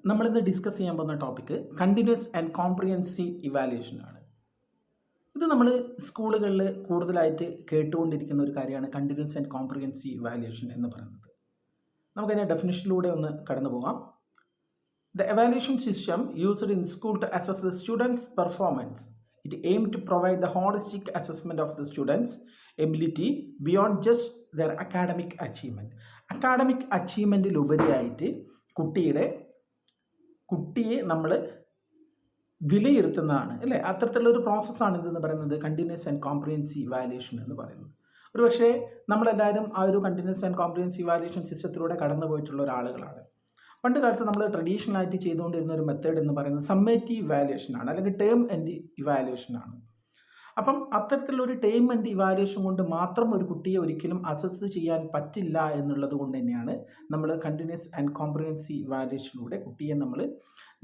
നമ്മളിന്ന് ഡിസ്കസ് ചെയ്യാൻ പോകുന്ന topic continuous and comprehensive evaluation ആണ്. ഇത് നമ്മൾ സ്കൂളുകളിൽ കൂടുതലായിട്ട് കേട്ടുകൊണ്ടിരിക്കുന്ന ഒരു കാര്യമാണ് കണ്ടിന്യൂസ് ആൻഡ് കോംപ്രിഹെൻസീവ് ഇവാലുവേഷൻ എന്ന് പറയുന്നത്. നമുക്കതിൻ്റെ ഡെഫിനിഷനിലൂടെ ഒന്ന് കടന്നു പോകാം. The evaluation system used in school to assess the students' performance. It aimed to provide the holistic assessment of the students' ability beyond just their academic achievement. Academic അച്ചീവ്മെൻറ്റിലുപരിയായിട്ട് കുട്ടിയെ നമ്മൾ വിലയിരുത്തുന്നതാണ് അല്ലേ. അത്തരത്തിലുള്ളൊരു പ്രോസസ്സാണ് ഇതെന്ന് പറയുന്നത് കണ്ടിന്യൂസ് ആൻഡ് കോംപ്രിഹെൻസീവ് ഇവാലുവേഷൻ എന്ന് പറയുന്നത്. ഒരു പക്ഷേ നമ്മളെല്ലാവരും ആ ഒരു കണ്ടിന്യൂസ് ആൻഡ് കോംപ്രിഹെൻസീവ് ഇവാലുവേഷൻ സിസ്റ്റത്തിലൂടെ കടന്നു പോയിട്ടുള്ള ഒരാളുകളാണ്. പണ്ട് കാലത്ത് നമ്മൾ ട്രഡീഷണലായിട്ട് ചെയ്തുകൊണ്ടിരുന്ന ഒരു മെത്തേഡ് എന്ന് പറയുന്നത് സമ്മേറ്റീവ് ഇവാലുവേഷൻ ആണ്, അല്ലെങ്കിൽ ടേം ആൻഡ് ഇവാലുവേഷൻ ആണ്. അപ്പം അത്തരത്തിലുള്ളൊരു ടേം ആൻഡ് ഇവാലുവേഷൻ കൊണ്ട് മാത്രം ഒരു കുട്ടിയെ ഒരിക്കലും അസസ് ചെയ്യാൻ പറ്റില്ല എന്നുള്ളത് കൊണ്ട് തന്നെയാണ് നമ്മൾ കണ്ടിന്യൂസ് ആൻഡ് കോംപ്രിഹെൻസീവ് ഇവാലുവേഷനിലൂടെ കുട്ടിയെ നമ്മൾ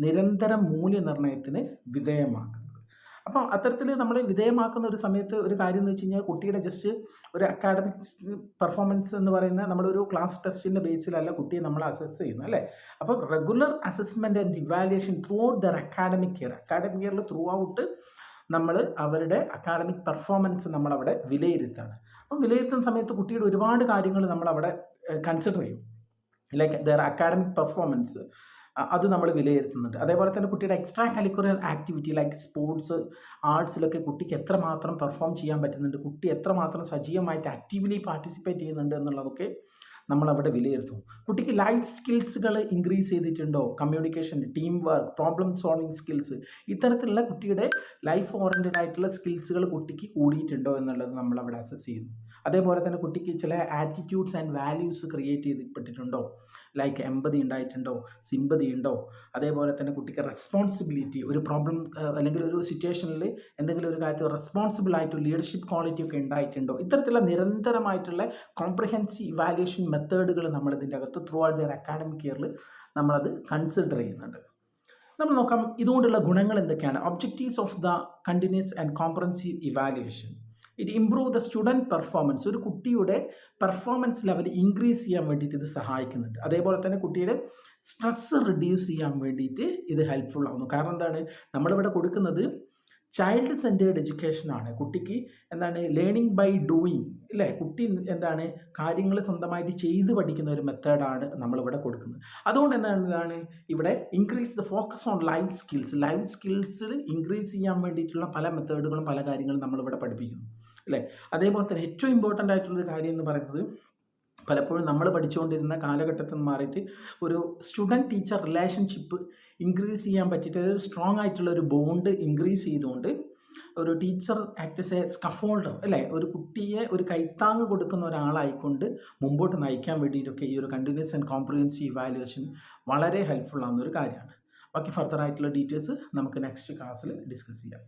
നിരന്തരം മൂല്യനിർണ്ണയത്തിന് വിധേയമാക്കുന്നത്. അപ്പം അത്തരത്തിൽ നമ്മൾ വിധേയമാക്കുന്ന ഒരു സമയത്ത് ഒരു കാര്യം എന്ന് വെച്ച് കഴിഞ്ഞാൽ കുട്ടിയുടെ ജസ്റ്റ് ഒരു അക്കാഡമിക് പെർഫോമൻസ് എന്ന് പറയുന്ന നമ്മളൊരു ക്ലാസ് ടെസ്റ്റിൻ്റെ ബേസിലല്ല കുട്ടിയെ നമ്മൾ അസസ് ചെയ്യുന്നത് അല്ലേ. അപ്പം regular assessment and evaluation through out there academic ഇയറിൽ ത്രൂ ഔട്ട് നമ്മൾ അവരുടെ അക്കാഡമിക് പെർഫോമൻസ് നമ്മളവിടെ വിലയിരുത്താണ്. അപ്പം വിലയിരുത്തുന്ന സമയത്ത് കുട്ടിയുടെ ഒരുപാട് കാര്യങ്ങൾ നമ്മളവിടെ കൺസിഡർ ചെയ്യും. ലൈക്ക് ദർ അക്കാഡമിക് പെർഫോമൻസ് അത് നമ്മൾ വിലയിരുത്തുന്നുണ്ട്. അതേപോലെ തന്നെ കുട്ടിയുടെ extracurricular activity like sports, ആർട്സിലൊക്കെ കുട്ടിക്ക് എത്രമാത്രം പെർഫോം ചെയ്യാൻ പറ്റുന്നുണ്ട്, കുട്ടി എത്രമാത്രം സജീവമായിട്ട് ആക്റ്റീവ്ലി പാർട്ടിസിപ്പേറ്റ് ചെയ്യുന്നുണ്ട് എന്നുള്ളതൊക്കെ നമ്മളവിടെ വിലയിരുത്തും. കുട്ടിക്ക് ലൈഫ് സ്കിൽസുകൾ ഇൻക്രീസ് ചെയ്തിട്ടുണ്ടോ, communication, team work, problem solving skills, ഇത്തരത്തിലുള്ള കുട്ടിയുടെ ലൈഫ് ഓറിയൻറ്റഡ് ആയിട്ടുള്ള സ്കിൽസുകൾ കുട്ടിക്ക് കൂടിയിട്ടുണ്ടോ എന്നുള്ളത് നമ്മളവിടെ അസസ് ചെയ്യുന്നു. അതേപോലെ തന്നെ കുട്ടിക്ക് ചില ആറ്റിറ്റ്യൂഡ്സ് ആൻഡ് വാല്യൂസ് ക്രിയേറ്റ് ചെയ്തിപ്പെട്ടിട്ടുണ്ടോ, ലൈക്ക് എമ്പതി ഉണ്ടായിട്ടുണ്ടോ, സിമ്പതി ഉണ്ടോ, അതേപോലെ തന്നെ കുട്ടിക്ക് റെസ്പോൺസിബിലിറ്റി, ഒരു പ്രോബ്ലം അല്ലെങ്കിൽ ഒരു സിറ്റുവേഷനിൽ എന്തെങ്കിലും ഒരു കാര്യത്തിൽ റെസ്പോൺസിബിൾ ആയിട്ട് ലീഡർഷിപ്പ് ക്വാളിറ്റി ഒക്കെ ഉണ്ടായിട്ടുണ്ടോ. ഇത്തരത്തിലുള്ള നിരന്തരമായിട്ടുള്ള കോംപ്രിഹെൻസീവ് ഇവാലുവേഷൻ മെത്തേഡുകൾ നമ്മളിതിൻ്റെ അകത്ത് ത്രൂ ഔട്ട് ദർ അക്കാഡമിക് ഇയറിൽ നമ്മളത് കൺസിഡർ ചെയ്യുന്നുണ്ട്. നമ്മൾ നോക്കാം ഇതുകൊണ്ടുള്ള ഗുണങ്ങൾ എന്തൊക്കെയാണ്. Objectives of the continuous and comprehensive evaluation. It improve the student performance. ഒരു കുട്ടിയുടെ പെർഫോമൻസ് ലെവൽ ഇൻക്രീസ് ചെയ്യാൻ വേണ്ടിയിട്ട് ഇത് സഹായിക്കുന്നുണ്ട്. അതേപോലെ തന്നെ കുട്ടിയുടെ സ്ട്രെസ് റിഡ്യൂസ് ചെയ്യാൻ വേണ്ടിയിട്ട് ഇത് ഹെൽപ്ഫുൾ ആവുന്നു. കാരണം എന്താണ്, നമ്മളിവിടെ കൊടുക്കുന്നത് ചൈൽഡ് സെൻറ്റേർഡ് എഡ്യൂക്കേഷനാണ്. കുട്ടിക്ക് എന്താണ് ലേണിംഗ് ബൈ ഡൂയിങ് അല്ലേ. കുട്ടി എന്താണ് കാര്യങ്ങൾ സ്വന്തമായിട്ട് ചെയ്ത് പഠിക്കുന്ന ഒരു മെത്തേഡാണ് നമ്മളിവിടെ കൊടുക്കുന്നത്. അതുകൊണ്ട് എന്താണ് ഇവിടെ increase the focus on life സ്കിൽസിൽ ഇൻക്രീസ് ചെയ്യാൻ വേണ്ടിയിട്ടുള്ള പല മെത്തേഡുകളും പല കാര്യങ്ങളും നമ്മളിവിടെ പഠിപ്പിക്കുന്നു അല്ലേ. അതേപോലെ തന്നെ ഏറ്റവും ഇമ്പോർട്ടൻ്റ് ആയിട്ടുള്ളൊരു കാര്യം എന്ന് പറയുന്നത് പലപ്പോഴും നമ്മൾ പഠിച്ചുകൊണ്ടിരുന്ന കാലഘട്ടത്തിൽ നിന്ന് മാറിയിട്ട് ഒരു സ്റ്റുഡൻറ്റ് ടീച്ചർ റിലേഷൻഷിപ്പ് ഇൻക്രീസ് ചെയ്യാൻ പറ്റിയിട്ട് ഒരു സ്ട്രോങ് ആയിട്ടുള്ള ഒരു ബോണ്ട് ഇൻക്രീസ് ചെയ്തുകൊണ്ട് ഒരു teacher act S A scaffolder അല്ലേ, ഒരു കുട്ടിയെ ഒരു കൈത്താങ്ങ് കൊടുക്കുന്ന ഒരാളായിക്കൊണ്ട് മുമ്പോട്ട് നയിക്കാൻ വേണ്ടിയിട്ടൊക്കെ ഈ ഒരു കണ്ടിന്യൂസ് ആൻഡ് കോംപ്രിഹെൻസീവ് ഇവാലുവേഷൻ വളരെ ഹെൽപ്ഫുൾ ആവുന്ന ഒരു കാര്യമാണ്. ബാക്കി ഫർദർ ആയിട്ടുള്ള ഡീറ്റെയിൽസ് നമുക്ക് നെക്സ്റ്റ് ക്ലാസ്സിൽ ഡിസ്കസ് ചെയ്യാം.